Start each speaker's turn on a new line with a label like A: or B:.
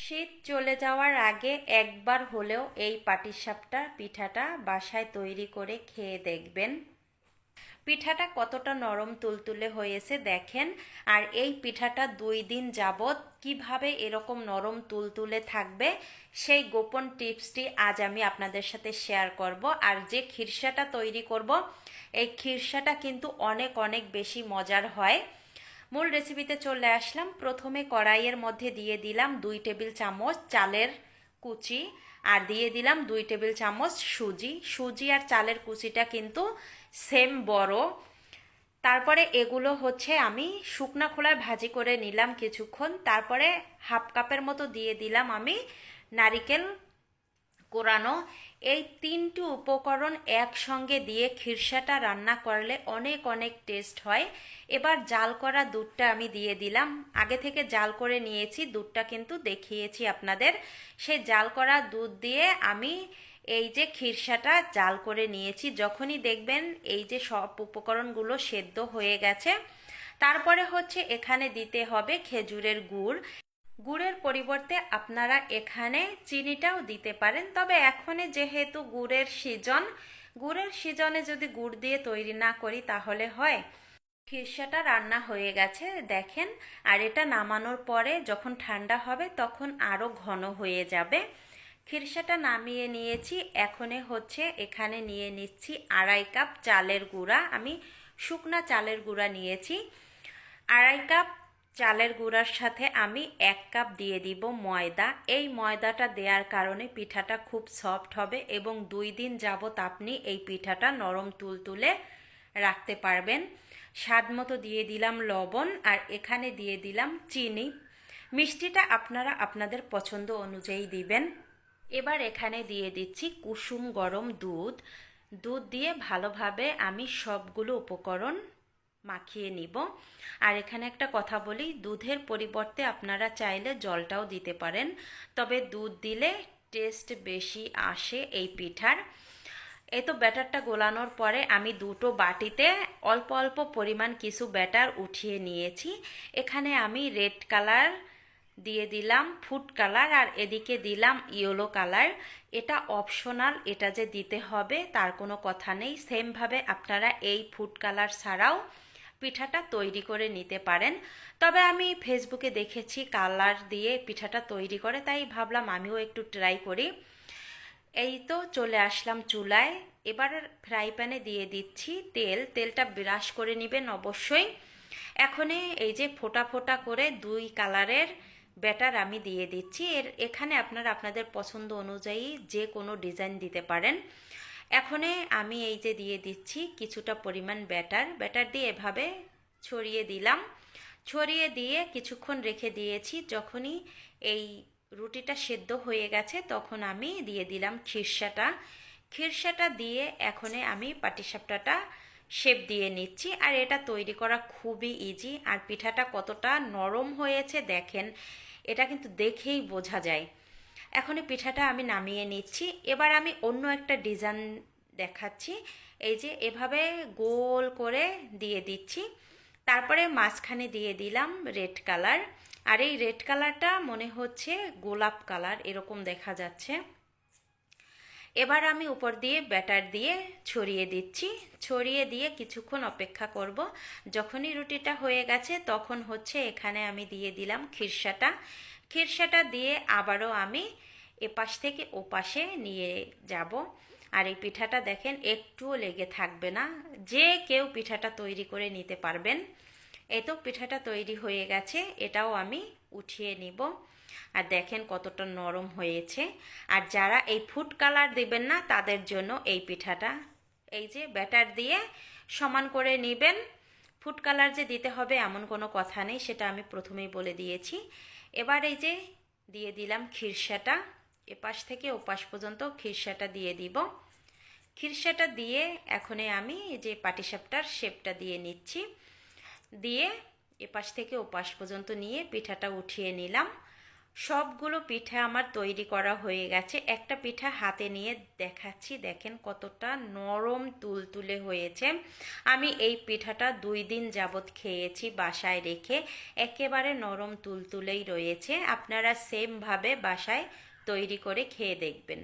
A: শীত চলে যাওয়ার আগে একবার হলেও এই পাটিসাপটা পিঠাটা বাসায় তৈরি করে খেয়ে দেখবেন। পিঠাটা কতটা নরম তুলতুলে হয়েছে দেখেন। আর এই পিঠাটা 2 দিন যাবত কিভাবে এরকম নরম তুলতুলে থাকবে সেই গোপন টিপসটি আজ আমি আপনাদের সাথে শেয়ার করব। আর যে খিরসাটা তৈরি করব এই খিরসাটা কিন্তু অনেক অনেক বেশি মজার হয়। মূল রেসিপিতে চলে আসলাম। প্রথমে কড়াইয়ের মধ্যে দিয়ে দিলাম 2 টেবিল চামচ চালের কুচি, আর দিয়ে দিলাম 2 টেবিল চামচ সুজি। সুজি আর চালের কুচিটা কিন্তু সেম বড়। তারপরে এগুলো হচ্ছে আমি শুকনা খোলায় ভাজি করে নিলাম কিছুক্ষণ। তারপরে হাফ কাপের মতো দিয়ে দিলাম আমি নারিকেল কোরানো। এই 3টি উপকরণ একসঙ্গে দিয়ে খিরসাটা রান্না করলে অনেক অনেক টেস্ট হয়। এবার জাল করা দুধটা আমি দিয়ে দিলাম। আগে থেকে জাল করে নিয়েছি, দুধটা কিন্তু দেখিয়েছি আপনাদের। সেই জাল করা দুধ দিয়ে আমি এই যে খিরসাটা জাল করে নিয়েছি। যখনই দেখবেন এই যে সব উপকরণগুলো সেদ্ধ হয়ে গেছে, তারপরে হচ্ছে এখানে দিতে হবে খেজুরের গুড়। গুড়ের পরিবর্তে আপনারা এখানে চিনিটাও দিতে পারেন, তবে এখনে যেহেতু গুড়ের সিজনে যদি গুড় দিয়ে তৈরি না করি তাহলে হয়। খিরসাটা রান্না হয়ে গেছে দেখেন। আর এটা নামানোর পরে যখন ঠান্ডা হবে তখন আরও ঘন হয়ে যাবে। খিরসাটা নামিয়ে নিয়েছি। এখনে হচ্ছে এখানে নিয়ে নিচ্ছি 2.5 কাপ চালের গুঁড়া। আমি শুকনা চালের গুঁড়া নিয়েছি। 2.5 কাপ চালের গুঁড়ার সাথে আমি 1 কাপ দিয়ে দিব ময়দা। এই ময়দাটা দেওয়ার কারণে পিঠাটা খুব সফট হবে এবং 2 দিন যাবত আপনি এই পিঠাটা নরম তুলতুলে রাখতে পারবেন। স্বাদ মতো দিয়ে দিলাম লবণ, আর এখানে দিয়ে দিলাম চিনি। মিষ্টিটা আপনারা আপনাদের পছন্দ অনুযায়ী দিবেন। এবার এখানে দিয়ে দিচ্ছি কুসুম গরম দুধ। দুধ দিয়ে ভালোভাবে আমি সবগুলো উপকরণ মাখিয়ে নিব। আর এখানে একটা কথা বলি, দুধের পরিবর্তে আপনারা চাইলে জলটাও দিতে পারেন, তবে দুধ দিলে টেস্ট বেশি আসে এই পিঠার। এই তো ব্যাটারটা গোলানোর পরে আমি 2টো বাটিতে অল্প অল্প পরিমাণ কিছু ব্যাটার উঠিয়ে নিয়েছি। এখানে আমি রেড কালার দিয়ে দিলাম, ফুড কালার, আর এদিকে দিলাম ইয়েলো কালার। এটা অপশনাল, এটা যে দিতে হবে তার কোনো কথা নেই। সেমভাবে আপনারা এই ফুড কালার ছাড়াও পিঠাটা তৈরি করে নিতে পারেন। তবে আমি ফেসবুকে দেখেছি কালার দিয়ে পিঠাটা তৈরি করে, তাই ভাবলাম আমিও একটু ট্রাই করি। এই তো চলে আসলাম চুলায়। এবার ফ্রাই প্যানে দিয়ে দিচ্ছি তেল। তেলটা ব্রাশ করে নেবেন অবশ্যই। এখনে এই যে ফোঁটা ফোঁটা করে 2 কালারের ব্যাটার আমি দিয়ে দিচ্ছি। এখানে আপনারা আপনাদের পছন্দ অনুযায়ী যে কোনো ডিজাইন দিতে পারেন। এখনে আমি এই যে দিয়ে দিচ্ছি কিছুটা পরিমাণ ব্যাটার দিয়ে এভাবে ছড়িয়ে দিলাম। ছড়িয়ে দিয়ে কিছুক্ষণ রেখে দিয়েছি। যখনই এই রুটিটা সেদ্ধ হয়ে গেছে তখন আমি দিয়ে দিলাম খিরসাটা দিয়ে এখনে আমি পাটিসাপটাটা শেপ দিয়ে নিচ্ছি। আর এটা তৈরি করা খুবই ইজি। আর পিঠাটা কতটা নরম হয়েছে দেখেন, এটা কিন্তু দেখেই বোঝা যায়। এখন এই পিঠাটা আমি নামিয়ে নিচ্ছি। এবার আমি অন্য একটা ডিজাইন দেখাচ্ছি। এই যে এভাবে গোল করে দিয়ে দিচ্ছি। তারপরে মাঝখানে দিয়ে দিলাম রেড কালার। আর এই রেড কালারটা মনে হচ্ছে গোলাপ কালার, এরকম দেখা যাচ্ছে। এবার আমি উপর দিয়ে ব্যাটার দিয়ে ছড়িয়ে দিচ্ছি। ছড়িয়ে দিয়ে কিছুক্ষণ অপেক্ষা করব। যখনই রুটিটা হয়ে গেছে তখন হচ্ছে এখানে আমি দিয়ে দিলাম খিরসাটা দিয়ে আবারও আমি এপাশ থেকে ওপাশে নিয়ে যাব। আর এই পিঠাটা দেখেন একটুও লেগে থাকবে না, যে কেউ পিঠাটা তৈরি করে নিতে পারবেন। এই তো পিঠাটা তৈরি হয়ে গেছে, এটাও আমি উঠিয়ে নিব। আর দেখেন কতটা নরম হয়েছে। আর যারা এই ফুড কালার দিবেন না তাদের জন্য এই পিঠাটা এই যে ব্যাটার দিয়ে সমান করে নেবেন। ফুড কালার যে দিতে হবে এমন কোনো কথা নেই, সেটা আমি প্রথমেই বলে দিয়েছি। এবার এই যে দিয়ে দিলাম খিরসাটা, এপাশ থেকে ওপাশ পর্যন্ত খিরসাটা দিয়ে দিব। খিরসাটা দিয়ে এখনে আমি এই যে পাটিসাপটার শেপটা দিয়ে নিচ্ছি। দিয়ে এপাশ থেকে ওপাশ পর্যন্ত নিয়ে পিঠাটা উঠিয়ে নিলাম। সবগুলো পিঠা আমার তৈরি করা হয়ে গেছে। একটা পিঠা হাতে নিয়ে দেখাচ্ছি, দেখেন কতটা নরম তুলতুলে হয়েছে। আমি এই পিঠাটা 2 দিন যাবৎ খেয়েছি বাসায় রেখে, একেবারে নরম তুলতুলেই রয়েছে। আপনারা সেমভাবে বাসায় তৈরি করে খেয়ে দেখবেন।